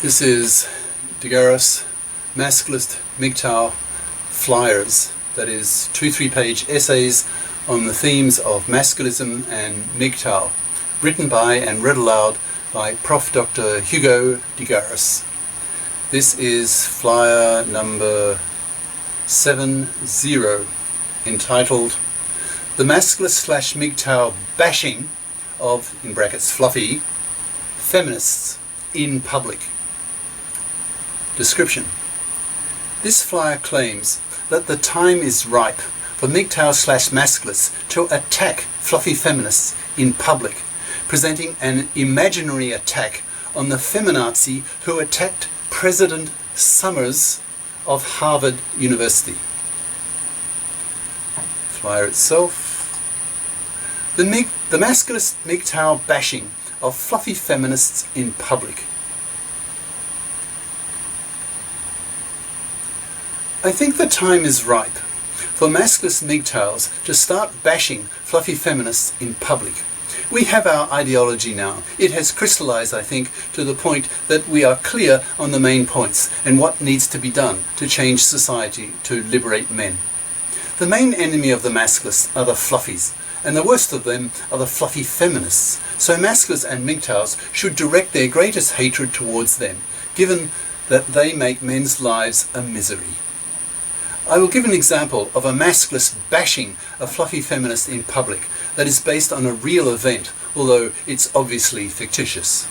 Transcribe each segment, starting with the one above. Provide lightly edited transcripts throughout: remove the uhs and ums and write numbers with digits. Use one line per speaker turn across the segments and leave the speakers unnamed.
This is Digaris Masculist MGTOW Flyers, that is 2 3-page essays on the themes of masculism and MGTOW, written by and read aloud by Prof. Dr. Hugo Digaris. This is flyer number 70, entitled The Masculist/MGTOW Bashing of, in brackets, fluffy, feminists in public. Description. This flyer claims that the time is ripe for MGTOW/masculists to attack fluffy feminists in public, presenting an imaginary attack on the feminazi who attacked President Summers of Harvard University. Flyer itself. The masculist MGTOW bashing of fluffy feminists in public. I think the time is ripe for masculist MGTOWs to start bashing fluffy feminists in public. We have our ideology now. It has crystallized, I think, to the point that we are clear on the main points and what needs to be done to change society, to liberate men. The main enemy of the masculists are the fluffies, and the worst of them are the fluffy feminists. So masculists and MGTOWs should direct their greatest hatred towards them, given that they make men's lives a misery. I will give an example of a masculist bashing a fluffy feminist in public that is based on a real event, although it's obviously fictitious.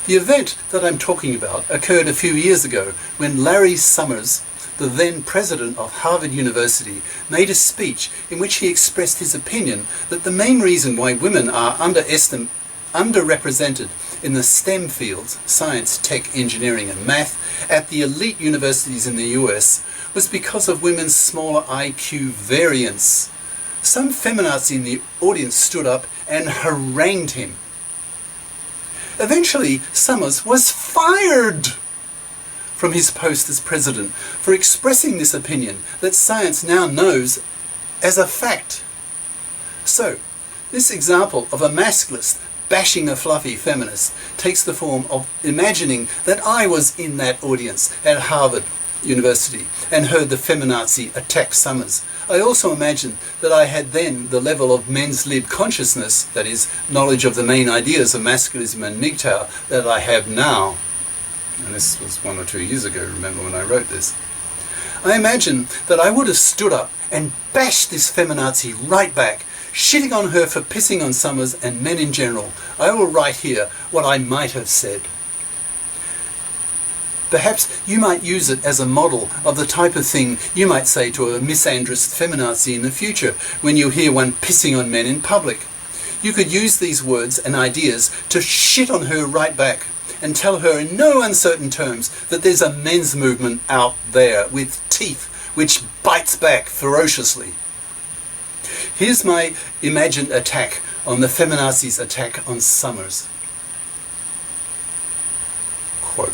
The event that I'm talking about occurred a few years ago when Larry Summers, the then president of Harvard University, made a speech in which he expressed his opinion that the main reason why women are underrepresented in the STEM fields, science, tech, engineering and math, at the elite universities in the US was because of women's smaller IQ variance. Some feminazi in the audience stood up and harangued him. Eventually, Summers was fired from his post as president for expressing this opinion that science now knows as a fact. So, this example of a masculist bashing a fluffy feminist takes the form of imagining that I was in that audience at Harvard University and heard the feminazi attack Summers. I also imagined that I had then the level of men's lib consciousness, that is, knowledge of the main ideas of masculism and MGTOW, that I have now. And this was 1 or 2 years ago, remember when I wrote this. I imagine that I would have stood up and bashed this feminazi right back, shitting on her for pissing on Summers and men in general. I will write here what I might have said. Perhaps you might use it as a model of the type of thing you might say to a misandrist feminazi in the future when you hear one pissing on men in public. You could use these words and ideas to shit on her right back and tell her in no uncertain terms that there's a men's movement out there with teeth which bites back ferociously. Here's my imagined attack on the feminazi's attack on Summers. Quote,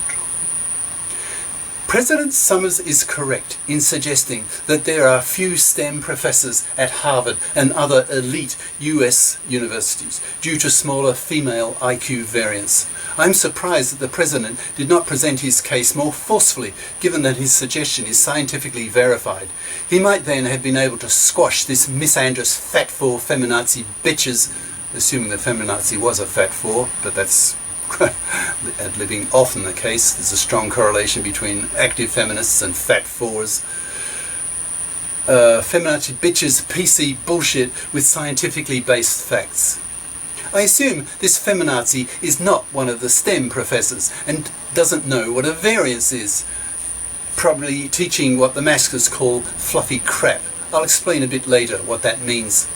President Summers is correct in suggesting that there are few STEM professors at Harvard and other elite US universities due to smaller female IQ variance. I'm surprised that the President did not present his case more forcefully, given that his suggestion is scientifically verified. He might then have been able to squash this misandrous fat for feminazi bitches, assuming the feminazi was a fat for, but that's ad-libbing often the case. There's a strong correlation between active feminists and fat fours. Feminazi bitches PC bullshit with scientifically based facts. I assume this feminazi is not one of the STEM professors and doesn't know what a variance is, probably teaching what the masculists call fluffy crap. I'll explain a bit later what that means.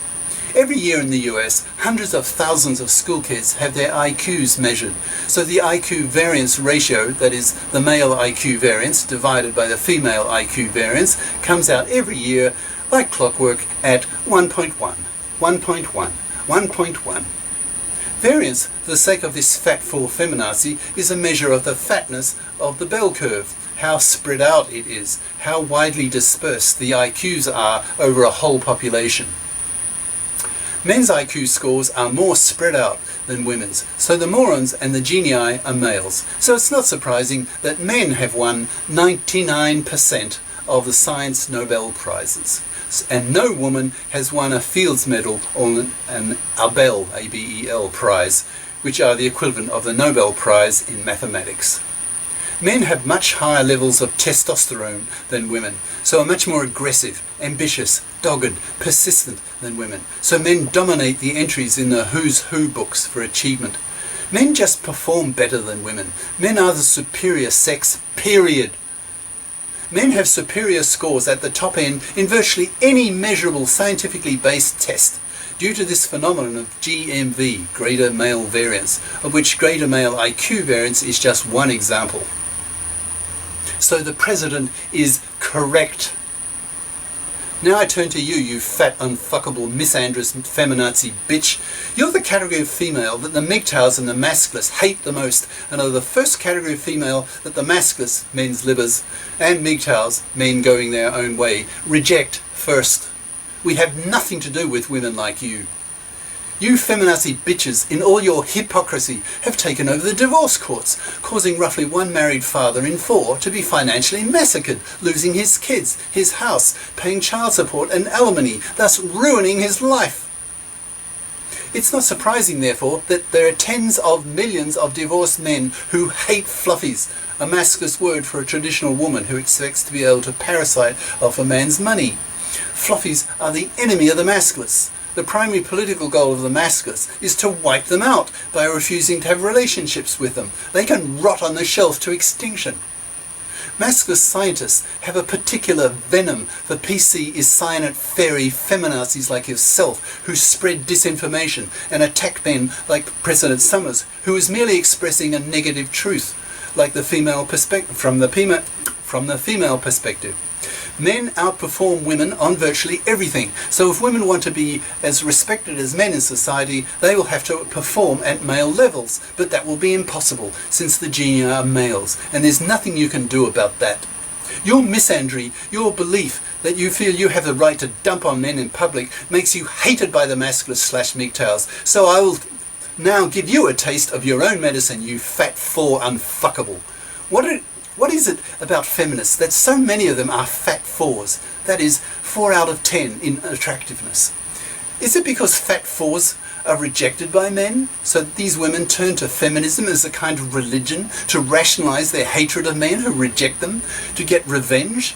Every year in the US, hundreds of thousands of school kids have their IQs measured. So the IQ variance ratio, that is the male IQ variance divided by the female IQ variance, comes out every year like clockwork at 1.1, 1.1, 1.1. Variance, for the sake of this fat for feminazi, is a measure of the fatness of the bell curve, how spread out it is, how widely dispersed the IQs are over a whole population. Men's IQ scores are more spread out than women's, so the morons and the genii are males. So it's not surprising that men have won 99% of the science Nobel Prizes. And no woman has won a Fields Medal or an Abel, A-B-E-L, prize, which are the equivalent of the Nobel Prize in mathematics. Men have much higher levels of testosterone than women, so are much more aggressive, ambitious, dogged, persistent than women. So men dominate the entries in the Who's Who books for achievement. Men just perform better than women. Men are the superior sex, period. Men have superior scores at the top end in virtually any measurable scientifically based test, due to this phenomenon of GMV, greater male variance, of which greater male IQ variance is just one example. So the president is correct. Now I turn to you, you fat, unfuckable, misandrous, feminazi bitch. You're the category of female that the MGTOWs and the masculists hate the most, and are the first category of female that the masculists, men's livers, and MGTOWs, men going their own way, reject first. We have nothing to do with women like you. You feminazi bitches, in all your hypocrisy, have taken over the divorce courts, causing roughly one married father in 4 to be financially massacred, losing his kids, his house, paying child support and alimony, thus ruining his life. It's not surprising, therefore, that there are tens of millions of divorced men who hate fluffies, a masculine word for a traditional woman who expects to be able to parasite off a man's money. Fluffies are the enemy of the masculists. The primary political goal of the masculists is to wipe them out by refusing to have relationships with them. They can rot on the shelf to extinction. Masculist scientists have a particular venom for PC is cyanide fairy feminazis like yourself, who spread disinformation and attack men like President Summers, who is merely expressing a negative truth, like the female perspective from the female perspective. Men outperform women on virtually everything, so if women want to be as respected as men in society, they will have to perform at male levels, but that will be impossible since the genii are males, and there's nothing you can do about that. Your misandry, your belief that you feel you have the right to dump on men in public, makes you hated by the masculists/MGTOWs, so I will now give you a taste of your own medicine, you fat 4 unfuckable. What is it about feminists that so many of them are fat 4s? That is, 4 out of 10 in attractiveness. Is it because fat 4s are rejected by men, so that these women turn to feminism as a kind of religion to rationalize their hatred of men who reject them, to get revenge?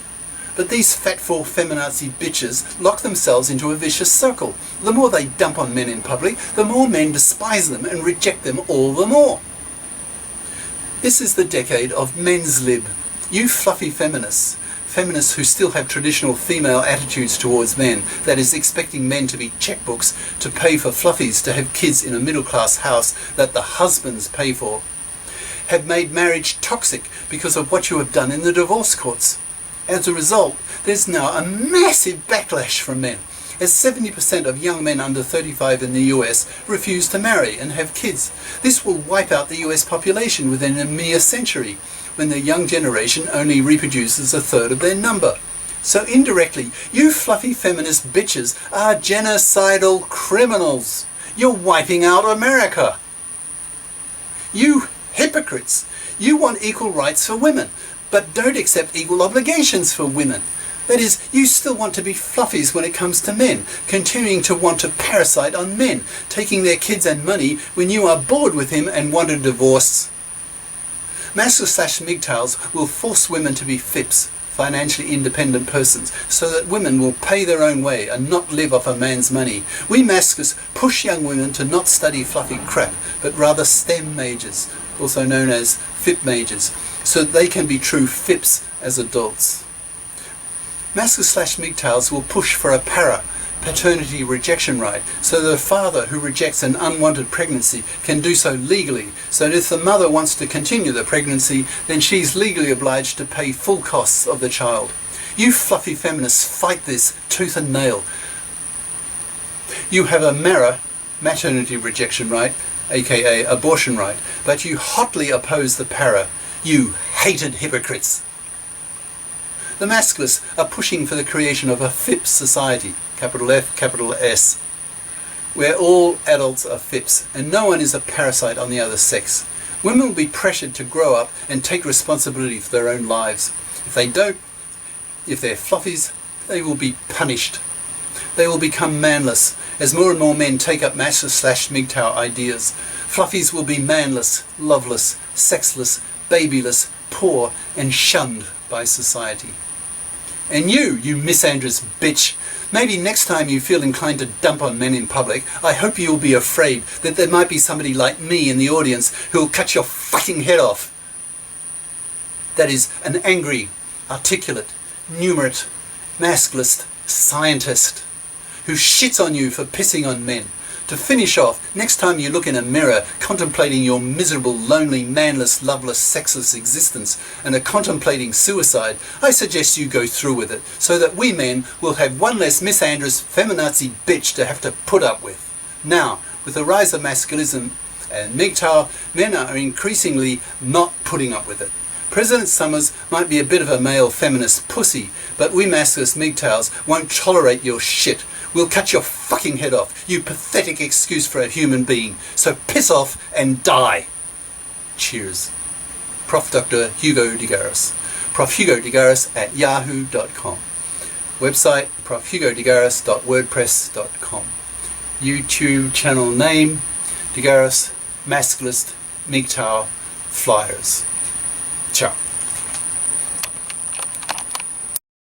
But these fat 4 feminazi bitches lock themselves into a vicious circle. The more they dump on men in public, the more men despise them and reject them all the more. This is the decade of men's lib. You fluffy feminists who still have traditional female attitudes towards men, that is, expecting men to be checkbooks to pay for fluffies to have kids in a middle-class house that the husbands pay for, have made marriage toxic because of what you have done in the divorce courts. As a result, there's now a massive backlash from men, as 70% of young men under 35 in the US refuse to marry and have kids. This will wipe out the US population within a mere century, when the young generation only reproduces a third of their number. So indirectly, you fluffy feminist bitches are genocidal criminals. You're wiping out America. You hypocrites. You want equal rights for women, but don't accept equal obligations for women. That is, you still want to be fluffies when it comes to men, continuing to want to parasite on men, taking their kids and money when you are bored with him and want a divorce. Masculists/MGTOWs will force women to be FIPs, financially independent persons, so that women will pay their own way and not live off a man's money. We masculists push young women to not study fluffy crap, but rather STEM majors, also known as FIP majors, so that they can be true FIPs as adults. Masculists/MGTOWs will push for a paternity rejection right, so that a father who rejects an unwanted pregnancy can do so legally, so that if the mother wants to continue the pregnancy, then she's legally obliged to pay full costs of the child. You fluffy feminists fight this tooth and nail. You have a maternity rejection right, aka abortion right, but you hotly oppose the para. You hated hypocrites. The masculists are pushing for the creation of a FIP society, capital F, capital S. where all adults are FIPS and no one is a parasite on the other sex. Women will be pressured to grow up and take responsibility for their own lives. If they don't, if they're fluffies, they will be punished. They will become manless as more and more men take up maskless/MGTOW ideas. Fluffies will be manless, loveless, sexless, babyless, poor and shunned by society. And you misandrous bitch, maybe next time you feel inclined to dump on men in public, I hope you'll be afraid that there might be somebody like me in the audience who'll cut your fucking head off. That is an angry, articulate, numerate, maskless scientist who shits on you for pissing on men. To finish off, next time you look in a mirror contemplating your miserable, lonely, manless, loveless, sexless existence and are contemplating suicide, I suggest you go through with it so that we men will have one less misandrous feminazi bitch to have to put up with. Now, with the rise of masculism and MGTOW, men are increasingly not putting up with it. President Summers might be a bit of a male feminist pussy, but we maskless MGTOWs won't tolerate your shit. We'll cut your fucking head off, you pathetic excuse for a human being. So piss off and die. Cheers. Prof. Dr. Hugo de Garis. Prof. Hugo de Garis at yahoo.com. Website profhugodegaris.wordpress.com. YouTube channel name De Garis Masculist MGTOW Flyers.